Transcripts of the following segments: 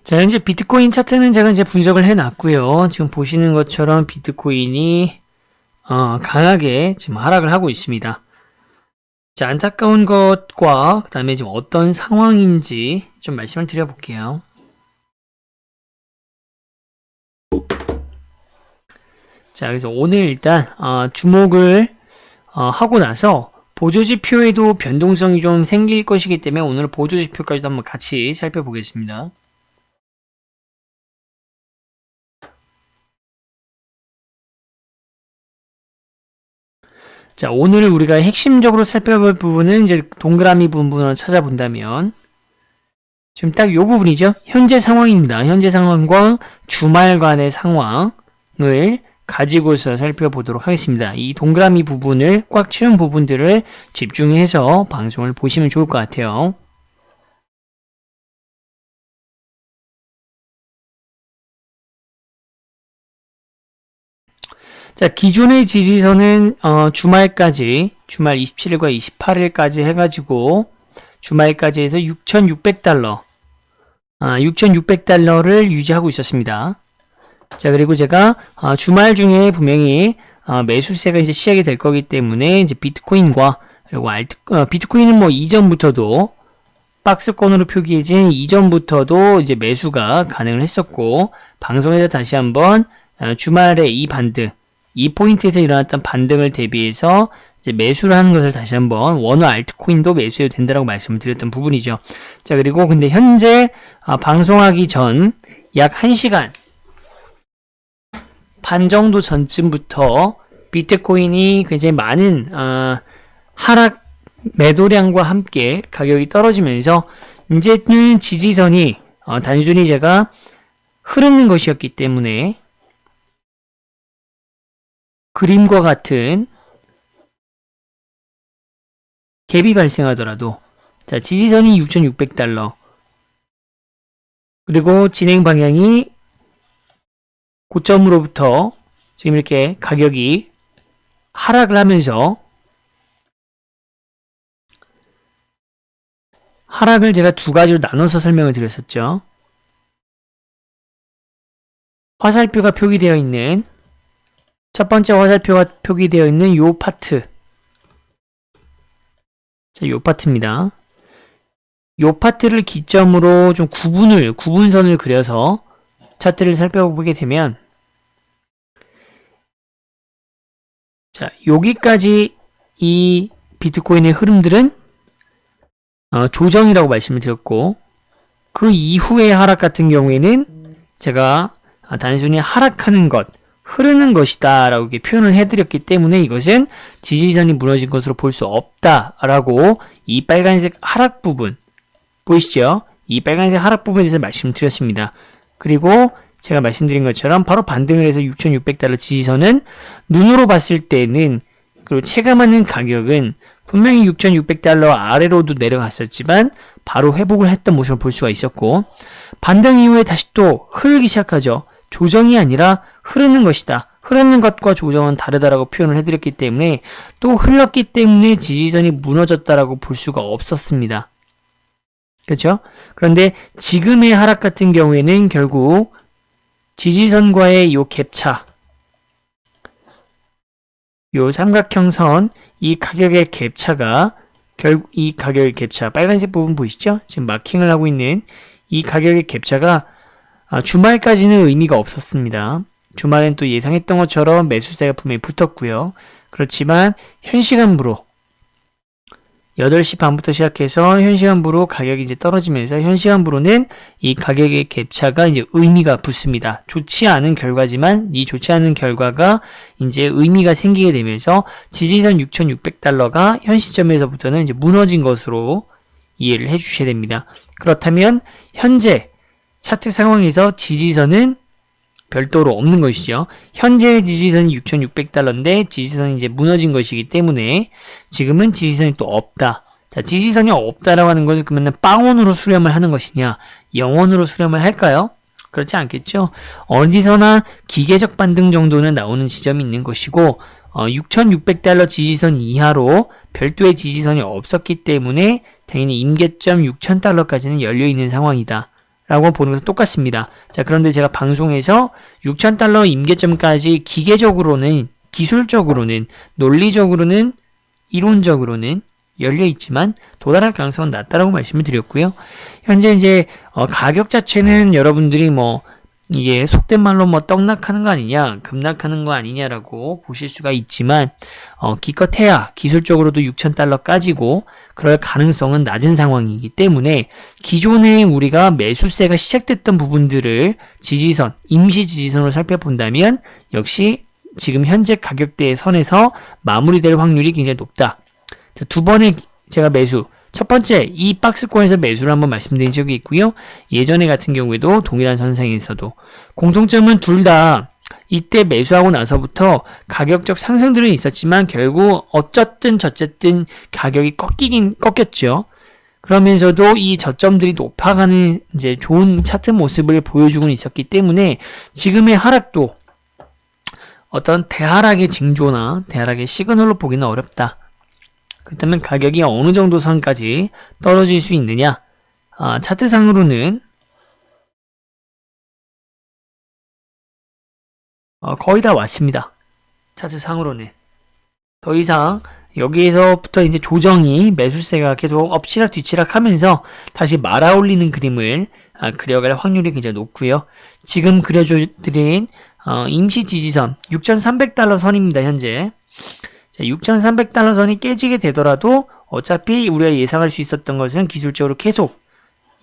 자, 현재 비트코인 차트는 제가 이제 분석을 해놨고요. 지금 보시는 것처럼 비트코인이 강하게 지금 하락을 하고 있습니다. 자, 안타까운 것과 그 다음에 지금 어떤 상황인지 좀 말씀을 드려볼게요. 자, 그래서 오늘 일단 주목을 하고 나서 보조지표에도 변동성이 좀 생길 것이기 때문에 오늘 보조지표까지도 한번 같이 살펴보겠습니다. 자, 오늘 우리가 핵심적으로 살펴볼 부분은 이제 동그라미 부분을 찾아본다면 지금 딱 이 부분이죠. 현재 상황입니다. 현재 상황과 주말간의 상황을 가지고서 살펴보도록 하겠습니다. 이 동그라미 부분을 꽉 채운 부분들을 집중해서 방송을 보시면 좋을 것 같아요. 자, 기존의 지지선은 주말까지, 주말 27일과 28일까지 해가지고 주말까지 해서 6,600달러, 6,600달러를 유지하고 있었습니다. 자, 그리고 제가 주말 중에 분명히 매수세가 이제 시작이 될 거기 때문에 이제 비트코인과 그리고 비트코인은 뭐 이전부터도 박스권으로 표기해진 이전부터도 이제 매수가 가능을 했었고, 방송에서 다시 한번 주말에 이 반등, 이 포인트에서 일어났던 반등을 대비해서 이제 매수를 하는 것을 다시 한번 원화 알트코인도 매수해도 된다라고 말씀을 드렸던 부분이죠. 자, 그리고 근데 현재 방송하기 전 약 1시간 반 정도 전쯤부터 비트코인이 굉장히 많은 하락 매도량과 함께 가격이 떨어지면서 이제는 지지선이 단순히 제가 흐르는 것이었기 때문에 그림과 같은 갭이 발생하더라도, 자, 지지선이 6,600달러, 그리고 진행 방향이 고점으로부터 지금 이렇게 가격이 하락을 하면서, 하락을 제가 두 가지로 나눠서 설명을 드렸었죠. 화살표가 표기되어 있는, 첫 번째 화살표가 표기되어 있는 요 파트. 자, 요 파트입니다. 요 파트를 기점으로 좀 구분선을 그려서 차트를 살펴보게 되면, 자, 여기까지 이 비트코인의 흐름들은 조정이라고 말씀을 드렸고, 그 이후의 하락 같은 경우에는 제가 단순히 하락하는 것, 흐르는 것이다 라고 이렇게 표현을 해드렸기 때문에 이것은 지지선이 무너진 것으로 볼 수 없다 라고 이 빨간색 하락 부분 보이시죠? 이 빨간색 하락 부분에 대해서 말씀드렸습니다. 그리고 제가 말씀드린 것처럼 바로 반등을 해서 6,600달러 지지선은 눈으로 봤을 때는, 그리고 체감하는 가격은 분명히 6,600달러 아래로도 내려갔었지만 바로 회복을 했던 모습을 볼 수가 있었고, 반등 이후에 다시 또 흐르기 시작하죠. 조정이 아니라 흐르는 것이다. 흐르는 것과 조정은 다르다라고 표현을 해드렸기 때문에 또 흘렀기 때문에 지지선이 무너졌다라고 볼 수가 없었습니다. 그렇죠? 그런데 지금의 하락 같은 경우에는 결국 지지선과의 요 갭차, 요 삼각형 선, 이 가격의 갭차가 결국 이 가격의 갭차, 빨간색 부분 보이시죠? 지금 마킹을 하고 있는 이 가격의 갭차가 주말까지는 의미가 없었습니다. 주말엔 또 예상했던 것처럼 매수세가 분명히 붙었고요. 그렇지만 현시간부로 8시 반부터 시작해서 현시간부로 가격이 이제 떨어지면서 현시간부로는 이 가격의 갭차가 이제 의미가 붙습니다. 좋지 않은 결과지만 이 좋지 않은 결과가 이제 의미가 생기게 되면서 지지선 6,600달러가 현 시점에서부터는 이제 무너진 것으로 이해를 해 주셔야 됩니다. 그렇다면 현재 차트 상황에서 지지선은 별도로 없는 것이죠. 현재의 지지선이 6,600달러인데 지지선이 이제 무너진 것이기 때문에 지금은 지지선이 또 없다. 자, 지지선이 없다라고 하는 것은 그러면 빵원으로 수렴을 하는 것이냐, 영원으로 수렴을 할까요? 그렇지 않겠죠. 어디서나 기계적 반등 정도는 나오는 지점이 있는 것이고 6,600달러 지지선 이하로 별도의 지지선이 없었기 때문에 당연히 임계점 6,000달러까지는 열려있는 상황이다 라고 보는 것은 똑같습니다. 자, 그런데 제가 방송에서 6,000달러 임계점까지 기계적으로는, 기술적으로는, 논리적으로는, 이론적으로는 열려 있지만 도달할 가능성은 낮다라고 말씀을 드렸고요. 현재 이제 가격 자체는 여러분들이 뭐 이게 속된 말로 뭐 떡락하는 거 아니냐, 급락하는 거 아니냐라고 보실 수가 있지만 기껏해야 기술적으로도 6,000달러까지고 그럴 가능성은 낮은 상황이기 때문에 기존에 우리가 매수세가 시작됐던 부분들을 지지선, 임시 지지선으로 살펴본다면 역시 지금 현재 가격대의 선에서 마무리될 확률이 굉장히 높다. 자, 두 번의 제가 매수, 첫 번째 이 박스권에서 매수를 한번 말씀드린 적이 있고요. 예전에 같은 경우에도 동일한 선상에서도 공통점은 둘 다 이때 매수하고 나서부터 가격적 상승들은 있었지만 결국 어쨌든 저쨌든 가격이 꺾였죠. 그러면서도 이 저점들이 높아가는 이제 좋은 차트 모습을 보여주고 있었기 때문에 지금의 하락도 어떤 대하락의 징조나 대하락의 시그널로 보기는 어렵다. 그렇다면 가격이 어느 정도 선까지 떨어질 수 있느냐? 차트상으로는 거의 다 왔습니다. 차트상으로는 더 이상 여기에서부터 이제 조정이 매수세가 계속 엎치락 뒤치락 하면서 다시 말아올리는 그림을 그려갈 확률이 굉장히 높고요. 지금 그려드린 임시 지지선 6,300달러 선입니다. 현재 6,300달러 선이 깨지게 되더라도 어차피 우리가 예상할 수 있었던 것은 기술적으로 계속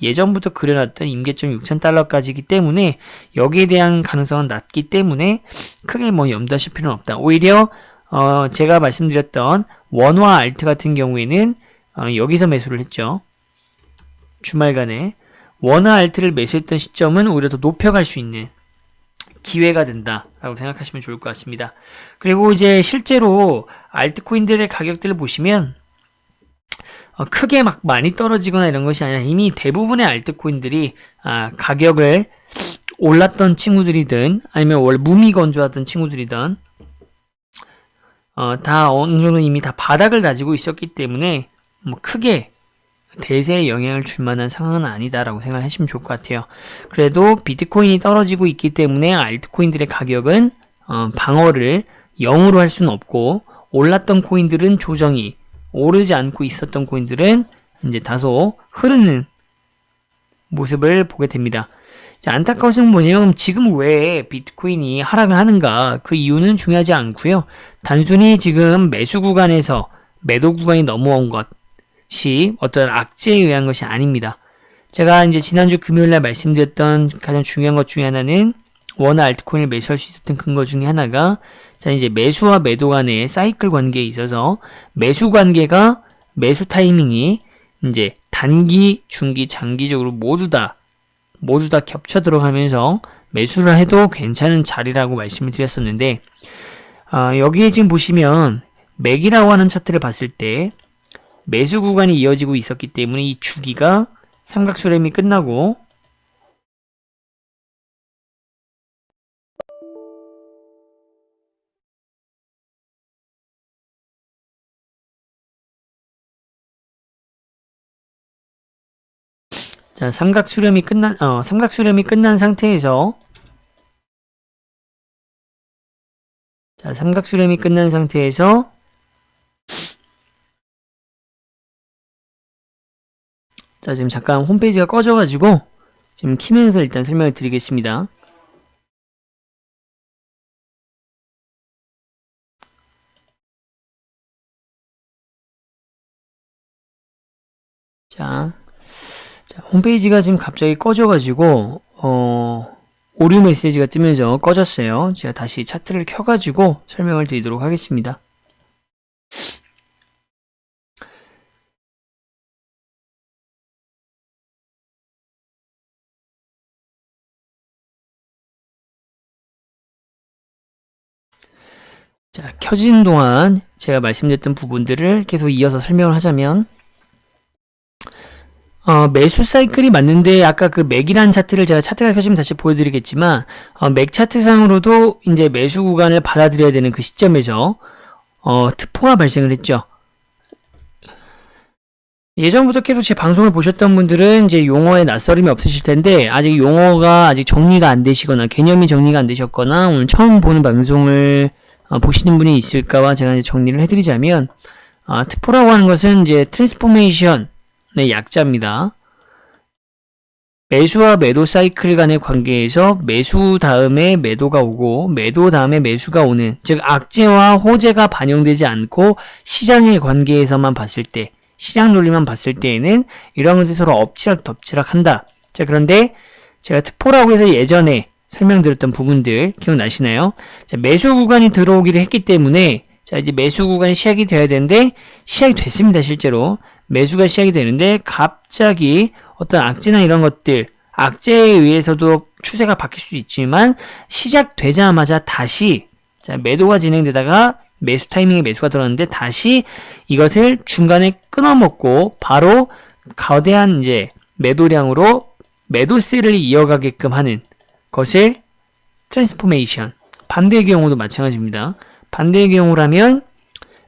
예전부터 그려놨던 임계점 6,000달러까지이기 때문에 여기에 대한 가능성은 낮기 때문에 크게 뭐 염두하실 필요는 없다. 오히려 제가 말씀드렸던 원화 알트 같은 경우에는 여기서 매수를 했죠. 주말간에 원화 알트를 매수했던 시점은 오히려 더 높여갈 수 있는 기회가 된다라고 생각하시면 좋을 것 같습니다. 그리고 이제 실제로 알트코인들의 가격들을 보시면 크게 막 많이 떨어지거나 이런 것이 아니라 이미 대부분의 알트코인들이 가격을 올랐던 친구들이든 아니면 원래 무미 건조하던 친구들이든 다 어느 정도 이미 다 바닥을 다지고 있었기 때문에 뭐 크게 대세에 영향을 줄 만한 상황은 아니다라고 생각하시면 좋을 것 같아요. 그래도 비트코인이 떨어지고 있기 때문에 알트코인들의 가격은 방어를 0으로 할 수는 없고 올랐던 코인들은 조정이 오르지 않고 있었던 코인들은 이제 다소 흐르는 모습을 보게 됩니다. 자, 안타까운 것은 뭐냐면 지금 왜 비트코인이 하락을 하는가 그 이유는 중요하지 않고요. 단순히 지금 매수 구간에서 매도 구간이 넘어온 것이 어떤 악재에 의한 것이 아닙니다. 제가 이제 지난주 금요일날 말씀드렸던 가장 중요한 것 중에 하나는 원화 알트코인을 매수할 수 있었던 근거 중에 하나가 자 이제 매수와 매도 간의 사이클 관계에 있어서 매수 관계가 매수 타이밍이 이제 단기, 중기, 장기적으로 모두 다 겹쳐 들어가면서 매수를 해도 괜찮은 자리라고 말씀을 드렸었는데 여기에 지금 보시면 맥이라고 하는 차트를 봤을 때 매수 구간이 이어지고 있었기 때문에 이 주기가 삼각수렴이 끝나고 자, 삼각수렴이 끝난 상태에서 자, 지금 잠깐 홈페이지가 꺼져가지고 지금 키면서 일단 설명을 드리겠습니다. 자, 홈페이지가 지금 갑자기 꺼져가지고 오류 메시지가 뜨면서 꺼졌어요. 제가 다시 차트를 켜가지고 설명을 드리도록 하겠습니다. 자, 켜진 동안 제가 말씀드렸던 부분들을 계속 이어서 설명을 하자면 매수 사이클이 맞는데 아까 그 맥이라는 차트를 제가 차트가 켜지면 다시 보여드리겠지만 맥 차트상으로도 이제 매수 구간을 받아들여야 되는 그 시점에서 특포가 발생을 했죠. 예전부터 계속 제 방송을 보셨던 분들은 이제 용어에 낯설음이 없으실 텐데, 아직 용어가 아직 정리가 안 되시거나, 개념이 정리가 안 되셨거나, 오늘 처음 보는 방송을 보시는 분이 있을까봐 제가 이제 정리를 해드리자면, 트포라고 하는 것은 이제 트랜스포메이션의 약자입니다. 매수와 매도 사이클 간의 관계에서 매수 다음에 매도가 오고 매도 다음에 매수가 오는, 즉 악재와 호재가 반영되지 않고 시장의 관계에서만 봤을 때, 시장 논리만 봤을 때에는 이런 것들이 서로 엎치락 덮치락 한다. 자, 그런데 제가 트포라고 해서 예전에 설명드렸던 부분들 기억나시나요? 자, 매수 구간이 들어오기를 했기 때문에, 자, 이제 매수 구간이 시작이 돼야 되는데 시작이 됐습니다. 실제로 매수가 시작이 되는데 갑자기 어떤 악재나 이런 것들, 악재에 의해서도 추세가 바뀔 수 있지만 시작되자마자 다시, 자, 매도가 진행되다가 매수 타이밍에 매수가 들어왔는데 다시 이것을 중간에 끊어먹고 바로 거대한 이제 매도량으로 매도세를 이어가게끔 하는 것을 트랜스포메이션. 반대의 경우도 마찬가지입니다. 반대의 경우라면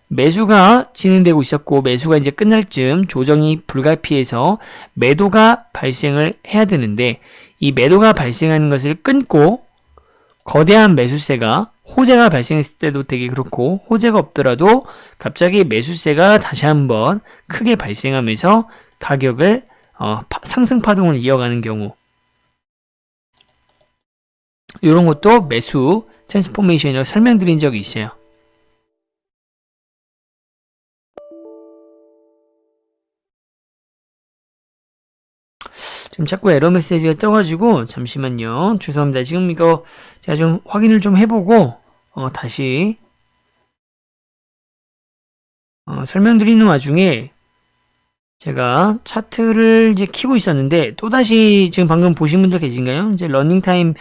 매수가 진행되고 있었고 매수가 이제 끝날 쯤 조정이 불가피해서 매도가 발생을 해야 되는데, 이 매도가 발생하는 것을 끊고 거대한 매수세가, 호재가 발생했을 때도 되게 그렇고 호재가 없더라도 갑자기 매수세가 다시 한번 크게 발생하면서 가격을 상승 파동을 이어가는 경우, 이런 것도 매수 트랜스포메이션이라고 설명드린 적이 있어요. 지금 자꾸 에러 메시지가 떠가지고 잠시만요. 죄송합니다. 지금 이거 제가 좀 확인을 좀 해보고 다시 설명드리는 와중에 제가 차트를 이제 키고 있었는데 또다시 지금 방금 보신 분들 계신가요? 이제 러닝타임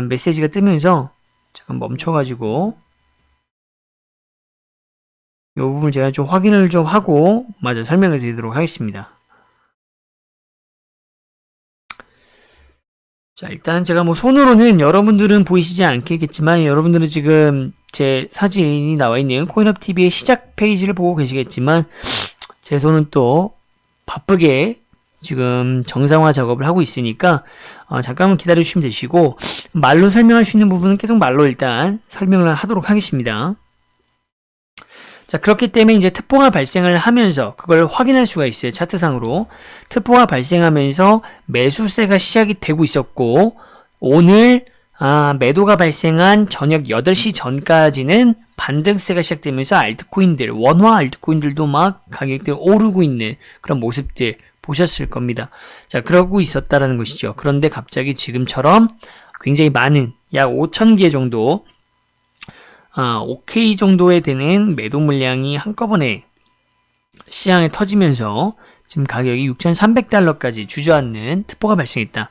메시지가 뜨면서 잠깐 멈춰가지고 이 부분을 제가 좀 확인을 좀 하고 마저 설명을 드리도록 하겠습니다. 자, 일단 제가 뭐 손으로는 여러분들은 보이시지 않겠지만 여러분들은 지금 제 사진이 나와 있는 코인업TV의 시작 페이지를 보고 계시겠지만 제 손은 또 바쁘게 지금 정상화 작업을 하고 있으니까 잠깐만 기다려 주시면 되시고, 말로 설명할 수 있는 부분은 계속 말로 일단 설명을 하도록 하겠습니다. 자, 그렇기 때문에 이제 특보가 발생을 하면서 그걸 확인할 수가 있어요. 차트상으로. 특보가 발생하면서 매수세가 시작이 되고 있었고, 오늘 매도가 발생한 저녁 8시 전까지는 반등세가 시작되면서 알트코인들, 원화 알트코인들도 막 가격들이 오르고 있는 그런 모습들 보셨을 겁니다. 자, 그러고 있었다라는 것이죠. 그런데 갑자기 지금처럼 굉장히 많은 약 5,000개 정도 5K 정도에 되는 매도 물량이 한꺼번에 시장에 터지면서 지금 가격이 6,300달러까지 주저앉는 특보가 발생했다.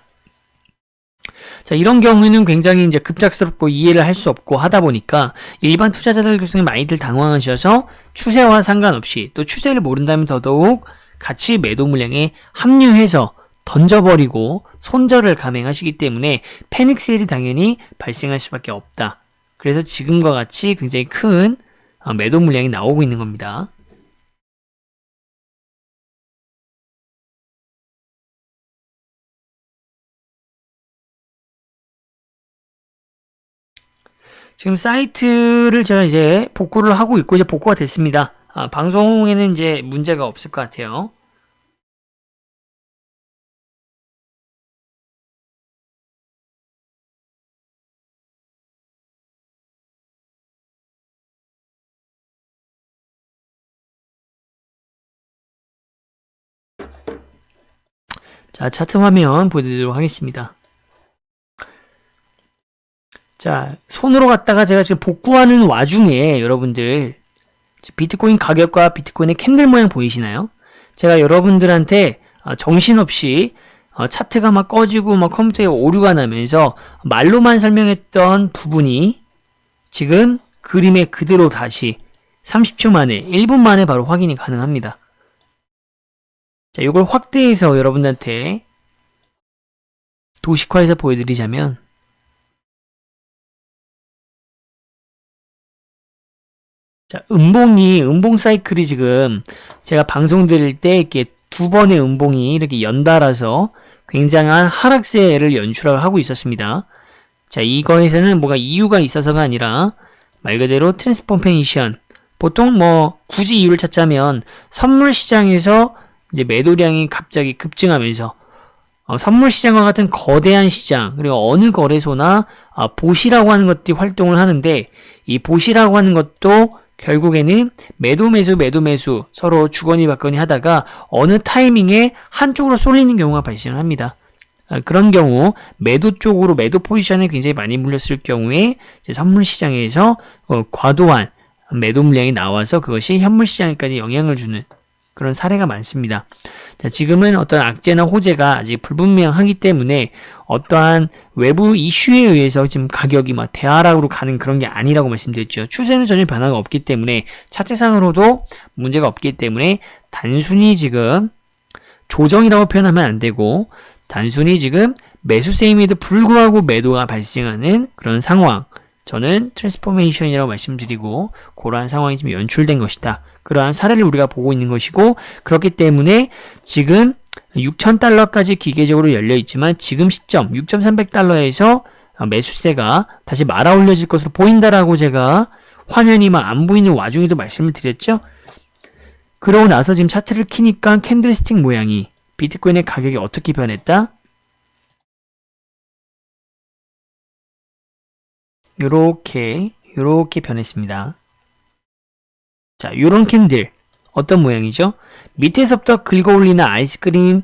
자, 이런 경우에는 굉장히 이제 급작스럽고 이해를 할 수 없고 하다 보니까 일반 투자자들 중에 많이들 당황하셔서 추세와 상관없이, 또 추세를 모른다면 더더욱 같이 매도 물량에 합류해서 던져버리고 손절을 감행하시기 때문에 패닉 세일이 당연히 발생할 수밖에 없다. 그래서 지금과 같이 굉장히 큰 매도 물량이 나오고 있는 겁니다. 지금 사이트를 제가 이제 복구를 하고 있고 이제 복구가 됐습니다. 방송에는 이제 문제가 없을 것 같아요. 자, 차트 화면 보여드리도록 하겠습니다. 자, 손으로 갖다가 제가 지금 복구하는 와중에 여러분들 비트코인 가격과 비트코인의 캔들 모양 보이시나요? 제가 여러분들한테 정신없이 차트가 막 꺼지고 막 컴퓨터에 오류가 나면서 말로만 설명했던 부분이 지금 그림에 그대로 다시 30초 만에, 1분 만에 바로 확인이 가능합니다. 자, 이걸 확대해서 여러분들한테 도식화해서 보여드리자면, 자, 음봉 사이클이 지금 제가 방송 드릴 때 이렇게 두 번의 음봉이 이렇게 연달아서 굉장한 하락세를 연출을 하고 있었습니다. 자, 이거에서는 뭐가 이유가 있어서가 아니라 말 그대로 트랜스포메이션. 보통 뭐 굳이 이유를 찾자면 선물 시장에서 이제 매도량이 갑자기 급증하면서 선물 시장과 같은 거대한 시장, 그리고 어느 거래소나 보시라고 하는 것들이 활동을 하는데, 이 보시라고 하는 것도 결국에는 매도 매수 서로 주거니 받거니 하다가 어느 타이밍에 한쪽으로 쏠리는 경우가 발생을 합니다. 그런 경우 매도 쪽으로 매도 포지션에 굉장히 많이 물렸을 경우에 이제 선물 시장에서 과도한 매도 물량이 나와서 그것이 현물 시장에까지 영향을 주는 그런 사례가 많습니다. 자, 지금은 어떤 악재나 호재가 아직 불분명하기 때문에 어떠한 외부 이슈에 의해서 지금 가격이 막 대하락으로 가는 그런 게 아니라고 말씀드렸죠. 추세는 전혀 변화가 없기 때문에 차트상으로도 문제가 없기 때문에 단순히 지금 조정이라고 표현하면 안 되고 단순히 지금 매수세임에도 불구하고 매도가 발생하는 그런 상황, 저는 트랜스포메이션이라고 말씀드리고 그러한 상황이 지금 연출된 것이다. 그러한 사례를 우리가 보고 있는 것이고, 그렇기 때문에 지금 6,000달러까지 기계적으로 열려 있지만 지금 시점 6,300달러에서 매수세가 다시 말아 올려질 것으로 보인다라고 제가 화면이 막 안 보이는 와중에도 말씀을 드렸죠. 그러고 나서 지금 차트를 키니까 캔들스틱 모양이 비트코인의 가격이 어떻게 변했다? 요렇게 변했습니다. 자, 요런 캔들 어떤 모양이죠? 밑에서부터 긁어올리는 아이스크림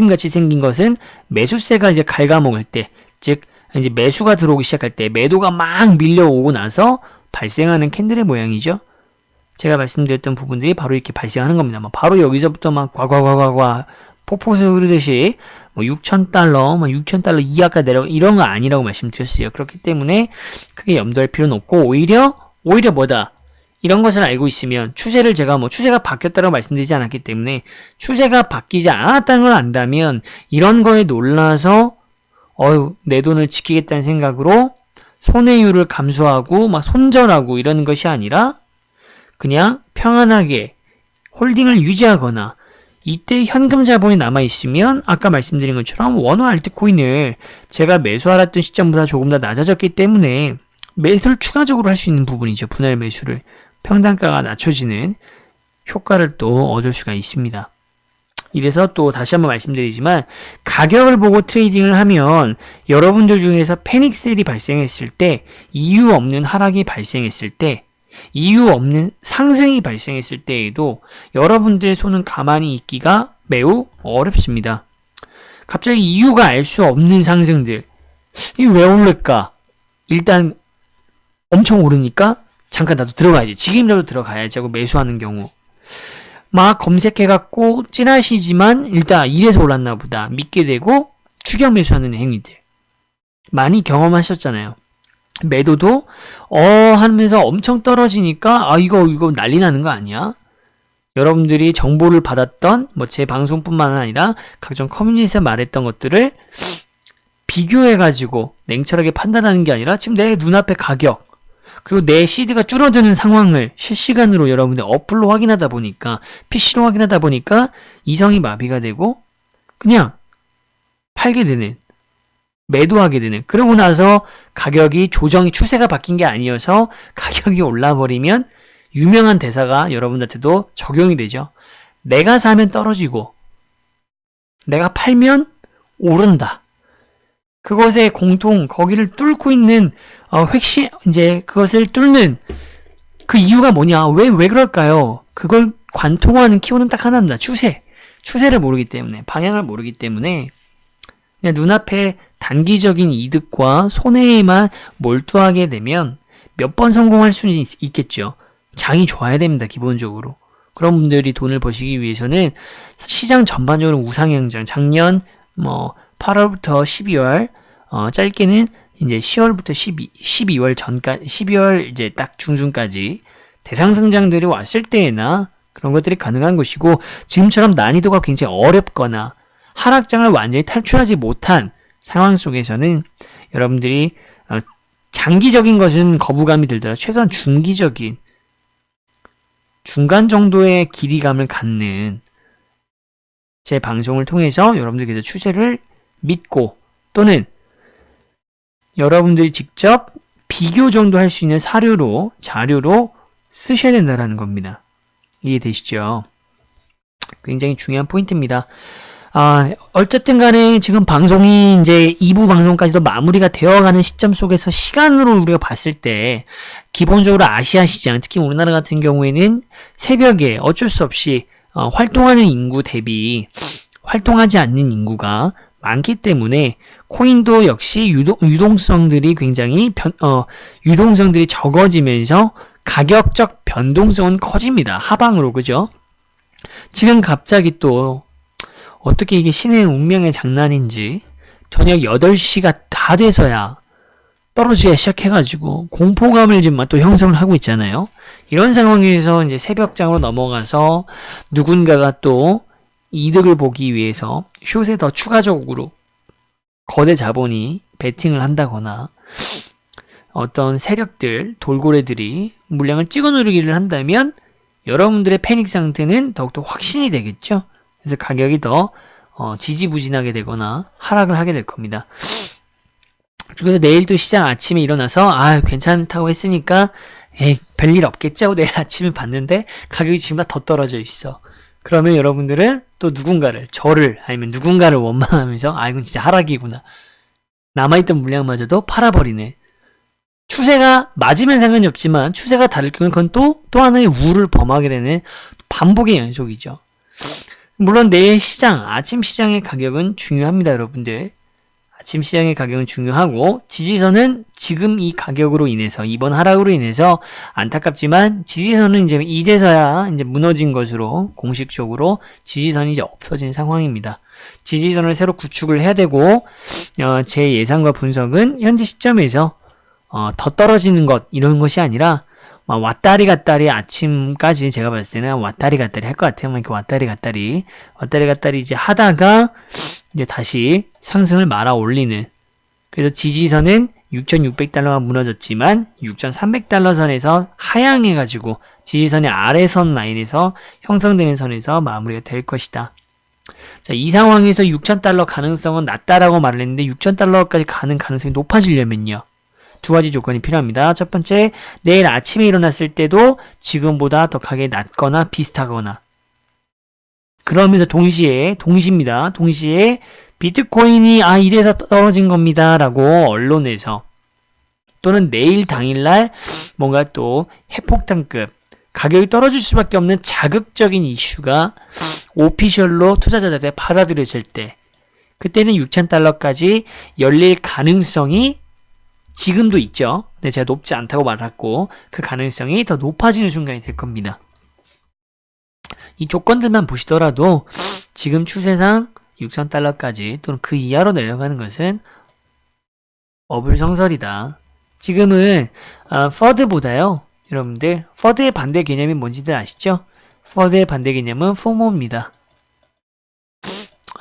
같이 생긴 것은 매수세가 이제 갉아먹을 때, 즉 이제 매수가 들어오기 시작할 때, 매도가 막 밀려오고 나서 발생하는 캔들의 모양이죠. 제가 말씀드렸던 부분들이 바로 이렇게 발생하는 겁니다. 바로 여기서부터 막 과과과과과 폭포수 흐르듯이 6,000달러, 6,000달러 이하가 내려 이런 거 아니라고 말씀드렸어요. 그렇기 때문에 크게 염두할 필요는 없고 오히려 뭐다? 이런 것을 알고 있으면 추세를 제가 추세가 바뀌었다고 말씀드리지 않았기 때문에 추세가 바뀌지 않았다는 걸 안다면 이런 거에 놀라서 내 돈을 지키겠다는 생각으로 손해율을 감수하고 막 손절하고 이러는 것이 아니라 그냥 평안하게 홀딩을 유지하거나 이때 현금 자본이 남아있으면 아까 말씀드린 것처럼 원화 알트코인을 제가 매수하랬던 시점보다 조금 더 낮아졌기 때문에 매수를 추가적으로 할 수 있는 부분이죠. 분할 매수를. 평단가가 낮춰지는 효과를 또 얻을 수가 있습니다. 이래서 또 다시 한번 말씀드리지만 가격을 보고 트레이딩을 하면 여러분들 중에서 패닉셀이 발생했을 때, 이유 없는 하락이 발생했을 때, 이유 없는 상승이 발생했을 때에도 여러분들의 손은 가만히 있기가 매우 어렵습니다. 갑자기 이유가 알 수 없는 상승들, 이게 왜 오를까? 일단 엄청 오르니까 잠깐 나도 들어가야지, 지금이라도 들어가야지 하고 매수하는 경우, 막 검색해갖고 찌라시지만 일단 이래서 올랐나 보다 믿게 되고 추격 매수하는 행위들 많이 경험하셨잖아요. 매도도 하면서 엄청 떨어지니까 이거 난리 나는 거 아니야? 여러분들이 정보를 받았던 제 방송뿐만 아니라 각종 커뮤니티에서 말했던 것들을 비교해가지고 냉철하게 판단하는 게 아니라 지금 내 눈앞에 가격 그리고 내 시드가 줄어드는 상황을 실시간으로 여러분들 어플로 확인하다 보니까, PC로 확인하다 보니까 이성이 마비가 되고 그냥 팔게 되는, 매도하게 되는, 그러고 나서 가격이 추세가 바뀐 게 아니어서 가격이 올라버리면 유명한 대사가 여러분들한테도 적용이 되죠. 내가 사면 떨어지고 내가 팔면 오른다. 그것의 거기를 뚫고 있는 이제 그것을 뚫는 그 이유가 뭐냐? 왜 그럴까요? 그걸 관통하는 키워드는 딱 하나입니다. 추세를 모르기 때문에, 방향을 모르기 때문에 그냥 눈앞에 단기적인 이득과 손해에만 몰두하게 되면 몇 번 성공할 수는 있겠죠. 장이 좋아야 됩니다. 기본적으로. 그런 분들이 돈을 버시기 위해서는 시장 전반적으로 우상향장, 작년 8월부터 12월, 짧게는 이제 10월부터 12월 전까지, 12월 이제 딱 중순까지 대상승장들이 왔을 때에나 그런 것들이 가능한 것이고, 지금처럼 난이도가 굉장히 어렵거나 하락장을 완전히 탈출하지 못한 상황 속에서는 여러분들이 장기적인 것은 거부감이 들더라도 최소한 중기적인 중간 정도의 길이감을 갖는 제 방송을 통해서 여러분들께서 추세를 믿고 또는 여러분들이 직접 비교 정도 할 수 있는 자료로 쓰셔야 된다는 겁니다. 이해되시죠? 굉장히 중요한 포인트입니다. 어쨌든 간에 지금 방송이 이제 2부 방송까지도 마무리가 되어가는 시점 속에서 시간으로 우리가 봤을 때 기본적으로 아시아 시장, 특히 우리나라 같은 경우에는 새벽에 어쩔 수 없이 활동하는 인구 대비 활동하지 않는 인구가 많기 때문에 코인도 역시 유동성들이 굉장히 유동성들이 적어지면서 가격적 변동성은 커집니다. 하방으로, 그죠? 지금 갑자기 또 어떻게 이게 신의 운명의 장난인지 저녁 8시가 다 돼서야 떨어지기 시작해가지고 공포감을 지금 또 형성을 하고 있잖아요. 이런 상황에서 이제 새벽장으로 넘어가서 누군가가 또 이득을 보기 위해서 숏에 더 추가적으로 거대 자본이 베팅을 한다거나 어떤 세력들, 돌고래들이 물량을 찍어 누르기를 한다면 여러분들의 패닉 상태는 더욱더 확신이 되겠죠. 그래서 가격이 더 지지부진하게 되거나 하락을 하게 될 겁니다. 그래서 내일 또 시장 아침에 일어나서 괜찮다고 했으니까 별일 없겠지 하고 내일 아침에 봤는데 가격이 지금보다 더 떨어져 있어. 그러면 여러분들은 또 저를 아니면 누군가를 원망하면서 이건 진짜 하락이구나. 남아있던 물량마저도 팔아버리네. 추세가 맞으면 상관이 없지만 추세가 다를 경우는 그건 또 하나의 우를 범하게 되는 반복의 연속이죠. 물론 내일 아침 시장의 가격은 중요합니다, 여러분들. 아침 시장의 가격은 중요하고 지지선은 지금 이 가격으로 인해서 이번 하락으로 인해서 안타깝지만 지지선은 이제서야 무너진 것으로 공식적으로 지지선이 이제 없어진 상황입니다. 지지선을 새로 구축을 해야 되고 제 예상과 분석은 현재 시점에서 더 떨어지는 것 이런 것이 아니라 왔다리 갔다리 아침까지 제가 봤을 때는 왔다리 갔다리 할 것 같아요. 이렇게 왔다리 갔다리 이제 하다가 이제 다시 상승을 말아 올리는. 그래서 지지선은 6,600달러가 무너졌지만 6,300달러 선에서 하향해가지고 지지선의 아래선 라인에서 형성되는 선에서 마무리가 될 것이다. 자, 이 상황에서 6,000달러 가능성은 낮다라고 말을 했는데 6,000달러까지 가는 가능성이 높아지려면요. 두 가지 조건이 필요합니다. 첫 번째, 내일 아침에 일어났을 때도 지금보다 더 가격이 낮거나 비슷하거나 그러면서 동시에 비트코인이 이래서 떨어진 겁니다 라고 언론에서 또는 내일 당일날 뭔가 또 핵폭탄급 가격이 떨어질 수밖에 없는 자극적인 이슈가 오피셜로 투자자들에 받아들여질 때 그때는 6,000달러까지 열릴 가능성이 지금도 있죠. 근데 제가 높지 않다고 말했고 그 가능성이 더 높아지는 순간이 될 겁니다. 이 조건들만 보시더라도 지금 추세상 6,000달러까지 또는 그 이하로 내려가는 것은 어불성설이다. 지금은 퍼드보다요. 여러분들 퍼드의 반대 개념이 뭔지들 아시죠? 퍼드의 반대 개념은 포모입니다.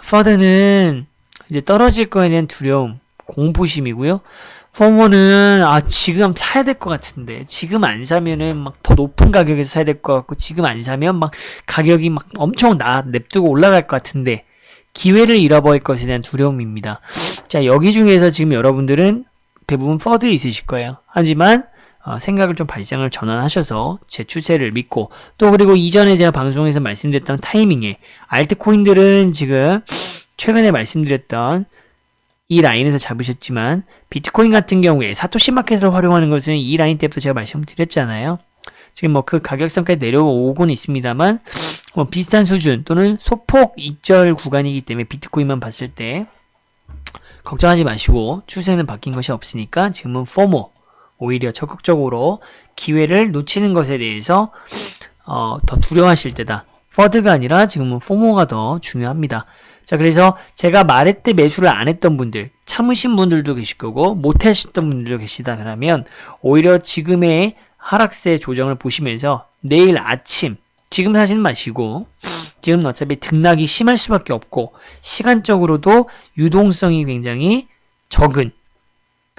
퍼드는 이제 떨어질 거에 대한 두려움, 공포심이고요. 포모는 지금 사야 될 것 같은데 지금 안 사면은 막 더 높은 가격에서 사야 될 것 같고 지금 안 사면 막 가격이 막 엄청 냅두고 올라갈 것 같은데 기회를 잃어버릴 것에 대한 두려움입니다. 자, 여기 중에서 지금 여러분들은 대부분 퍼드에 있으실 거예요. 하지만 생각을 좀 발상을 전환하셔서 제 추세를 믿고 또 그리고 이전에 제가 방송에서 말씀드렸던 타이밍에 알트코인들은 지금 최근에 말씀드렸던 이 라인에서 잡으셨지만 비트코인 같은 경우에 사토시 마켓을 활용하는 것은 이 라인 때부터 제가 말씀드렸잖아요. 지금 그 가격선까지 내려오고는 있습니다만 비슷한 수준 또는 소폭 익절 구간이기 때문에 비트코인만 봤을 때 걱정하지 마시고 추세는 바뀐 것이 없으니까 지금은 포모 오히려 적극적으로 기회를 놓치는 것에 대해서 더 두려워하실 때다. 퍼드가 아니라 지금은 포모가 더 중요합니다. 자, 그래서 제가 말할 때 매수를 안 했던 분들, 참으신 분들도 계실 거고 못 하셨던 분들도 계시다 그러면 오히려 지금의 하락세 조정을 보시면서 내일 아침 지금 사시는 마시고 지금 어차피 등락이 심할 수밖에 없고 시간적으로도 유동성이 굉장히 적은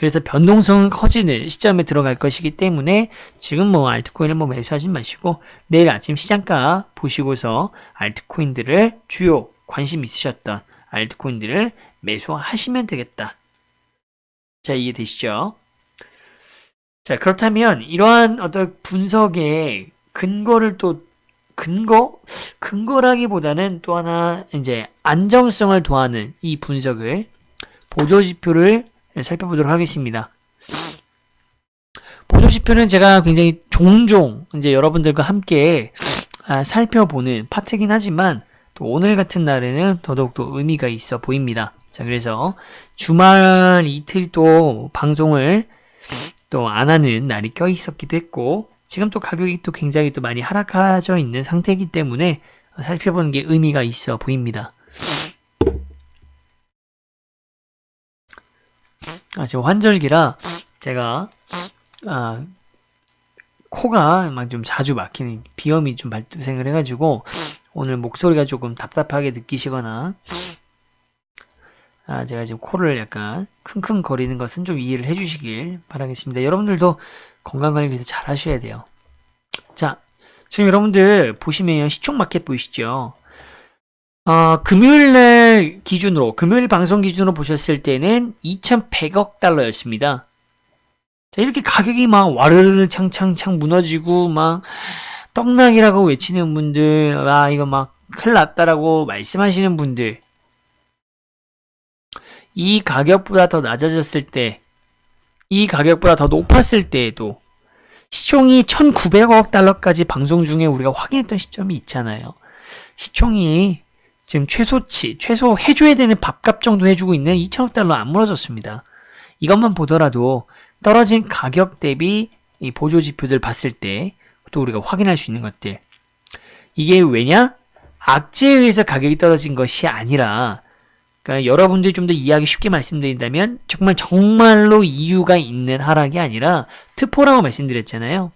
그래서 변동성은 커지는 시점에 들어갈 것이기 때문에 지금 뭐 알트코인을 뭐 매수하지 마시고 내일 아침 시장가 보시고서 알트코인들을 주요 관심 있으셨던 알트코인들을 매수하시면 되겠다. 자, 이해되시죠? 자, 그렇다면 이러한 어떤 분석의 근거를 또 근거라기보다는 또 하나 이제 안정성을 더하는 이 분석을 보조지표를 살펴보도록 하겠습니다. 보조지표는 제가 굉장히 종종 이제 여러분들과 함께 살펴보는 파트긴 하지만 또 오늘 같은 날에는 더더욱더 의미가 있어 보입니다. 자, 그래서 주말 이틀 또 방송을 또 안 하는 날이 껴 있었기도 했고 지금 또 가격이 또 굉장히 또 많이 하락하져 있는 상태이기 때문에 살펴보는 게 의미가 있어 보입니다. 지금 환절기라 제가 코가 막 좀 자주 막히는 비염이 좀 발생을 해가지고 오늘 목소리가 조금 답답하게 느끼시거나 제가 지금 코를 약간 킁킁거리는 것은 좀 이해를 해주시길 바라겠습니다. 여러분들도 건강관리 위해서 잘 하셔야 돼요. 자, 지금 여러분들 보시면 시총마켓 보이시죠? 금요일날 기준으로, 금요일 방송 기준으로 보셨을 때는 2,100억 달러였습니다. 자, 이렇게 가격이 막 와르르 창창창 무너지고 막 떡락이라고 외치는 분들, 이거 막 큰일 났다라고 말씀하시는 분들, 이 가격보다 더 낮아졌을 때, 이 가격보다 더 높았을 때에도 시총이 1,900억 달러까지 방송 중에 우리가 확인했던 시점이 있잖아요. 시총이 지금 최소치, 최소 해줘야 되는 밥값 정도 해주고 있는 2천억 달러 안 무너졌습니다. 이것만 보더라도 떨어진 가격 대비 이 보조 지표들 봤을 때 또 우리가 확인할 수 있는 것들. 이게 왜냐? 악재에 의해서 가격이 떨어진 것이 아니라 그러니까 여러분들이 좀 더 이해하기 쉽게 말씀드린다면 정말로 이유가 있는 하락이 아니라 특보라고 말씀드렸잖아요.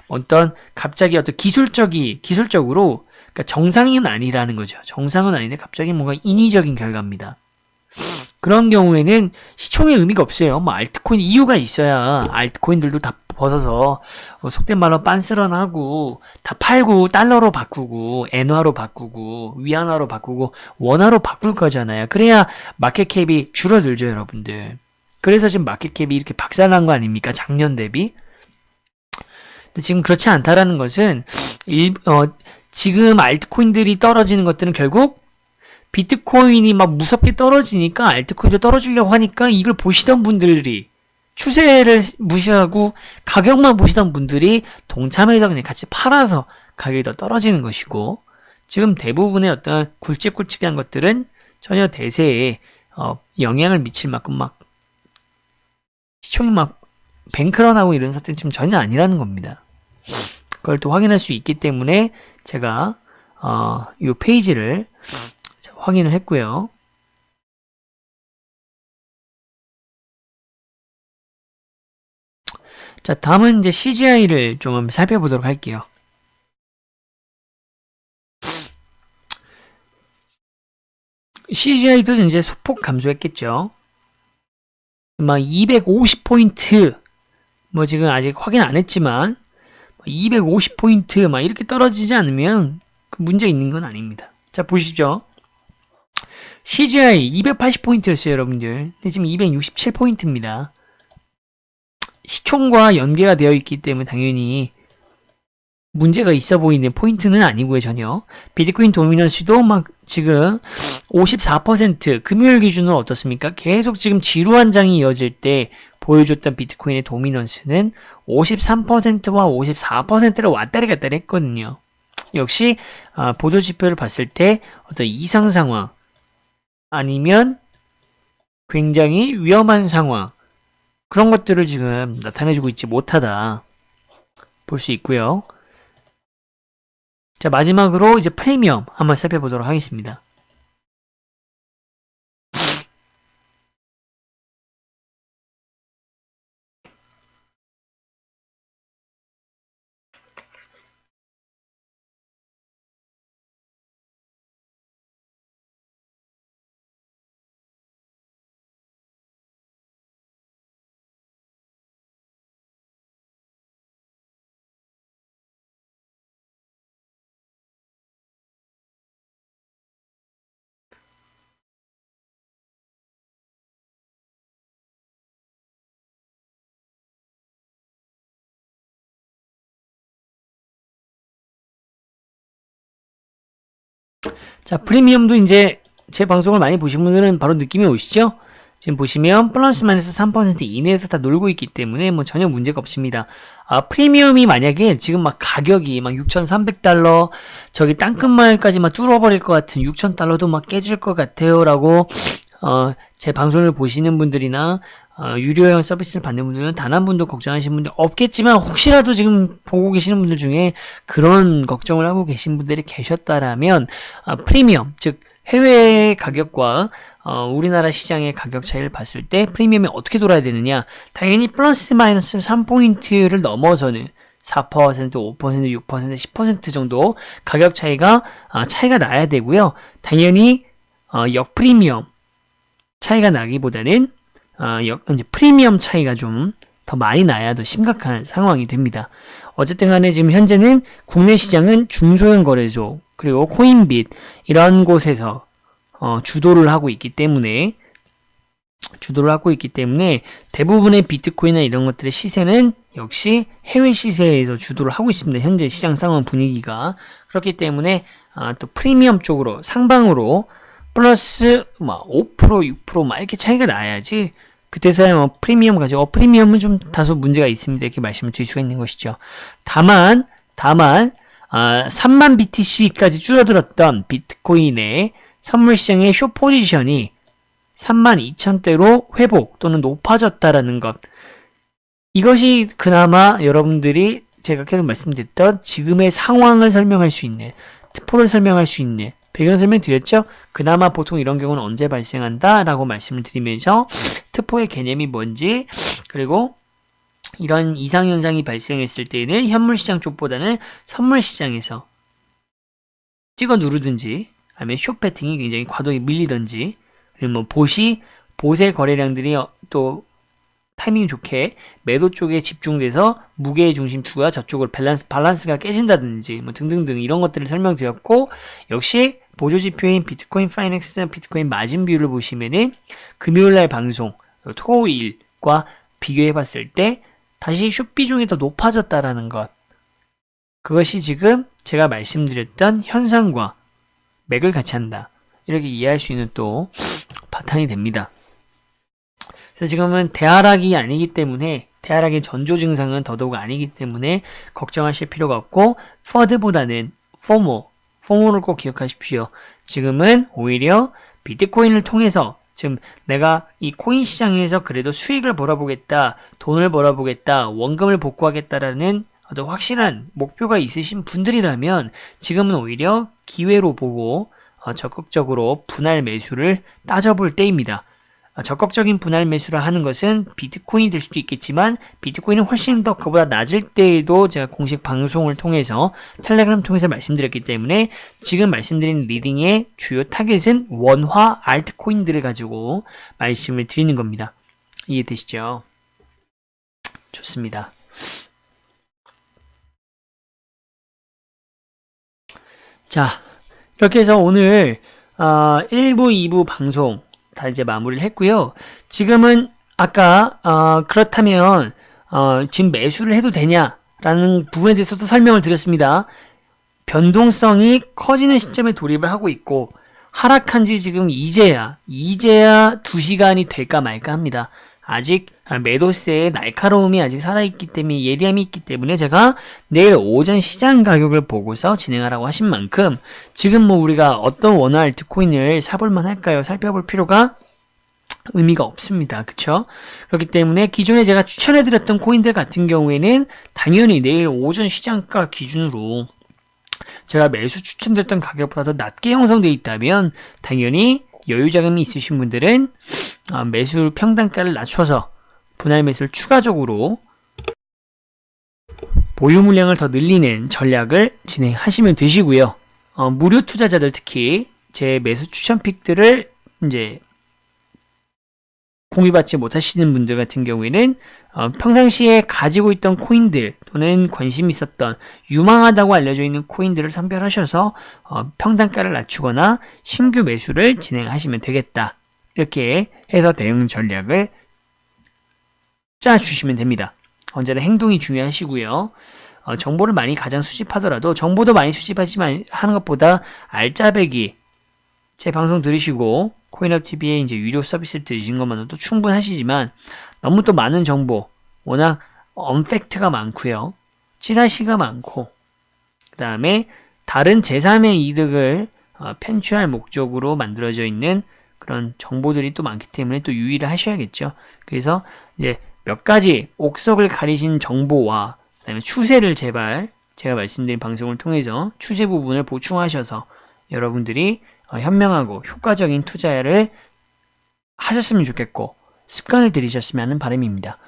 어떤 갑자기 어떤 기술적으로 그러니까 정상은 아니라는 거죠. 정상은 아닌데 갑자기 뭔가 인위적인 결과입니다. 그런 경우에는 시총의 의미가 없어요. 뭐 알트코인 이유가 있어야 알트코인들도 다 벗어서 속된 말로 빤스런하고 다 팔고 달러로 바꾸고 엔화로 바꾸고 위안화로 바꾸고 원화로 바꿀 거잖아요. 그래야 마켓캡이 줄어들죠, 여러분들. 그래서 지금 마켓캡이 이렇게 박살난 거 아닙니까? 작년 대비. 근데 지금 그렇지 않다라는 것은 지금 알트코인들이 떨어지는 것들은 결국 비트코인이 막 무섭게 떨어지니까 알트코인도 떨어지려고 하니까 이걸 보시던 분들이 추세를 무시하고 가격만 보시던 분들이 동참해서 그냥 같이 팔아서 가격이 더 떨어지는 것이고 지금 대부분의 어떤 굵직굵직한 것들은 전혀 대세에 영향을 미칠 만큼 막 시총이 막 뱅크런하고 이런 사태는 지금 전혀 아니라는 겁니다. 그걸 또 확인할 수 있기 때문에 제가 이 페이지를 확인을 했고요. 자, 다음은 이제 CGI를 좀 한번 살펴보도록 할게요. CGI도 이제 소폭 감소했겠죠. 막 250포인트, 뭐 지금 아직 확인 안 했지만 250포인트 막 이렇게 떨어지지 않으면 문제 있는 건 아닙니다. 자, 보시죠. CGI 280포인트였어요, 여러분들. 근데 지금 267포인트입니다. 시총과 연계가 되어 있기 때문에 당연히 문제가 있어 보이는 포인트는 아니고요, 전혀. 비트코인 도미넌스도 막 지금 54% 금요일 기준으로 어떻습니까? 계속 지금 지루한 장이 이어질 때 보여줬던 비트코인의 도미넌스는 53%와 54%를 왔다리 갔다리 했거든요. 역시 보조 지표를 봤을 때 어떤 이상 상황 아니면 굉장히 위험한 상황 그런 것들을 지금 나타내주고 있지 못하다 볼 수 있고요. 자, 마지막으로 이제 프리미엄 한번 살펴보도록 하겠습니다. 자, 프리미엄도 이제 제 방송을 많이 보신 분들은 바로 느낌이 오시죠? 지금 보시면 플러스 마이너스 3% 이내에서 다 놀고 있기 때문에 뭐 전혀 문제가 없습니다. 프리미엄이 만약에 지금 막 가격이 막 6,300달러 저기 땅끝마을까지 막 뚫어버릴 것 같은 6,000달러도 막 깨질 것 같아요 라고 제 방송을 보시는 분들이나 유료회원 서비스를 받는 분들은 단 한 분도 걱정하시는 분들 없겠지만, 혹시라도 지금 보고 계시는 분들 중에 그런 걱정을 하고 계신 분들이 계셨다라면 프리미엄, 즉 해외 가격과 우리나라 시장의 가격 차이를 봤을 때 프리미엄이 어떻게 돌아야 되느냐, 당연히 플러스 마이너스 3포인트를 넘어서는 4%, 5%, 6%, 10% 정도 가격 차이가 나야 되고요. 당연히 역프리미엄 차이가 나기보다는 이제 프리미엄 차이가 좀 더 많이 나야 더 심각한 상황이 됩니다. 어쨌든 간에 지금 현재는 국내 시장은 중소형 거래소 그리고 코인빗 이런 곳에서 주도를 하고 있기 때문에 대부분의 비트코인이나 이런 것들의 시세는 역시 해외 시세에서 주도를 하고 있습니다. 현재 시장 상황 분위기가 그렇기 때문에 또 프리미엄 쪽으로 상방으로 플러스 5%, 6% 막 이렇게 차이가 나야지 그때서야 프리미엄 가지고 프리미엄은 좀 다소 문제가 있습니다. 이렇게 말씀을 드릴 수가 있는 것이죠. 다만 3만 BTC까지 줄어들었던 비트코인의 선물 시장의 숏 포지션이 32,000대로 회복 또는 높아졌다라는 것. 이것이 그나마 여러분들이 제가 계속 말씀드렸던 지금의 상황을 설명할 수 있는, 특포를 설명할 수 있는 배경 설명 드렸죠? 그나마 보통 이런 경우는 언제 발생한다? 라고 말씀을 드리면서 특포의 개념이 뭔지, 그리고 이런 이상현상이 발생했을 때에는 현물시장 쪽보다는 선물시장에서 찍어 누르든지 아니면 숏배팅이 굉장히 과도하게 밀리든지, 그리고 뭐 보세 거래량들이 또 타이밍 좋게 매도 쪽에 집중돼서 무게의 중심추가 저쪽으로 밸런스가 깨진다든지 뭐 등등등 이런 것들을 설명드렸고, 역시 보조지표인 비트코인 파이넥스 비트코인 마진 비율을 보시면은 금요일날 방송 토요일과 비교해봤을 때 다시 숏 비중이 더 높아졌다라는 것, 그것이 지금 제가 말씀드렸던 현상과 맥을 같이 한다 이렇게 이해할 수 있는 또 바탕이 됩니다. 그래서 지금은 대하락이 아니기 때문에, 대하락의 전조 증상은 더더욱 아니기 때문에 걱정하실 필요가 없고, FUD보다는 포모를 꼭 기억하십시오. 지금은 오히려 비트코인을 통해서 지금 내가 이 코인 시장에서 그래도 수익을 벌어보겠다, 돈을 벌어보겠다, 원금을 복구하겠다라는 어떤 확실한 목표가 있으신 분들이라면 지금은 오히려 기회로 보고 적극적으로 분할 매수를 따져볼 때입니다. 적극적인 분할 매수를 하는 것은 비트코인이 될 수도 있겠지만, 비트코인은 훨씬 더 그보다 낮을 때에도 제가 공식 방송을 통해서 텔레그램 통해서 말씀드렸기 때문에 지금 말씀드린 리딩의 주요 타겟은 원화 알트코인들을 가지고 말씀을 드리는 겁니다. 이해되시죠? 좋습니다. 자, 이렇게 해서 오늘 1부, 2부 방송 다 이제 마무리를 했고요. 지금은 아까 그렇다면 지금 매수를 해도 되냐라는 부분에 대해서도 설명을 드렸습니다. 변동성이 커지는 시점에 돌입을 하고 있고, 하락한 지 지금 이제야 2시간이 될까 말까 합니다. 아직 매도세의 날카로움이 아직 살아있기 때문에, 예리함이 있기 때문에 제가 내일 오전 시장 가격을 보고서 진행하라고 하신 만큼 지금 뭐 우리가 어떤 원화 알트코인을 사볼만 할까요? 살펴볼 필요가 의미가 없습니다. 그쵸? 그렇기 때문에 기존에 제가 추천해드렸던 코인들 같은 경우에는 당연히 내일 오전 시장가 기준으로 제가 매수 추천드렸던 가격보다 더 낮게 형성되어 있다면 당연히 여유 자금이 있으신 분들은 매수 평단가를 낮춰서 분할 매수를 추가적으로 보유 물량을 더 늘리는 전략을 진행하시면 되시고요. 무료 투자자들, 특히 제 매수 추천 픽들을 이제 공유받지 못하시는 분들 같은 경우에는 평상시에 가지고 있던 코인들 또는 관심 있었던 유망하다고 알려져 있는 코인들을 선별하셔서 평단가를 낮추거나 신규 매수를 진행하시면 되겠다. 이렇게 해서 대응 전략을 짜주시면 됩니다. 언제나 행동이 중요하시고요. 정보를 많이 가장 수집하더라도, 정보도 많이 수집하지만 하는 것보다 알짜배기, 제 방송 들으시고 코인업TV에 이제 유료 서비스 들으신 것만으로도 충분하시지만 너무 또 많은 정보, 워낙 언팩트가 많고요. 찌라시가 많고 그 다음에 다른 제3의 이득을 편취할 목적으로 만들어져 있는 그런 정보들이 또 많기 때문에 또 유의를 하셔야겠죠. 그래서 이제 몇 가지 옥석을 가리신 정보와 그다음에 추세를 제발 제가 말씀드린 방송을 통해서 추세 부분을 보충하셔서 여러분들이 현명하고 효과적인 투자를 하셨으면 좋겠고 습관을 들이셨으면 하는 바람입니다.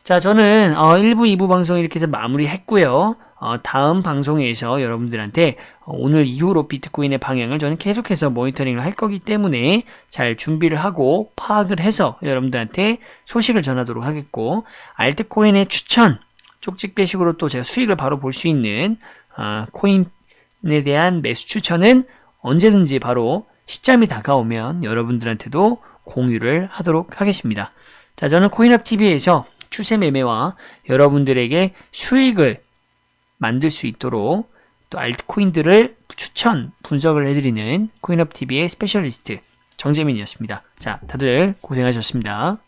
자, 저는 1부, 2부 방송 이렇게 해서 마무리했고요. 다음 방송에서 여러분들한테 오늘 이후로 비트코인의 방향을 저는 계속해서 모니터링을 할 거기 때문에 잘 준비를 하고 파악을 해서 여러분들한테 소식을 전하도록 하겠고, 알트코인의 추천, 쪽집게식으로 또 제가 수익을 바로 볼 수 있는 코인에 대한 매수 추천은 언제든지 바로 시점이 다가오면 여러분들한테도 공유를 하도록 하겠습니다. 자, 저는 코인업TV에서 추세 매매와 여러분들에게 수익을 만들 수 있도록 또 알트코인들을 추천, 분석을 해드리는 코인업TV의 스페셜리스트 정재민이었습니다. 자, 다들 고생하셨습니다.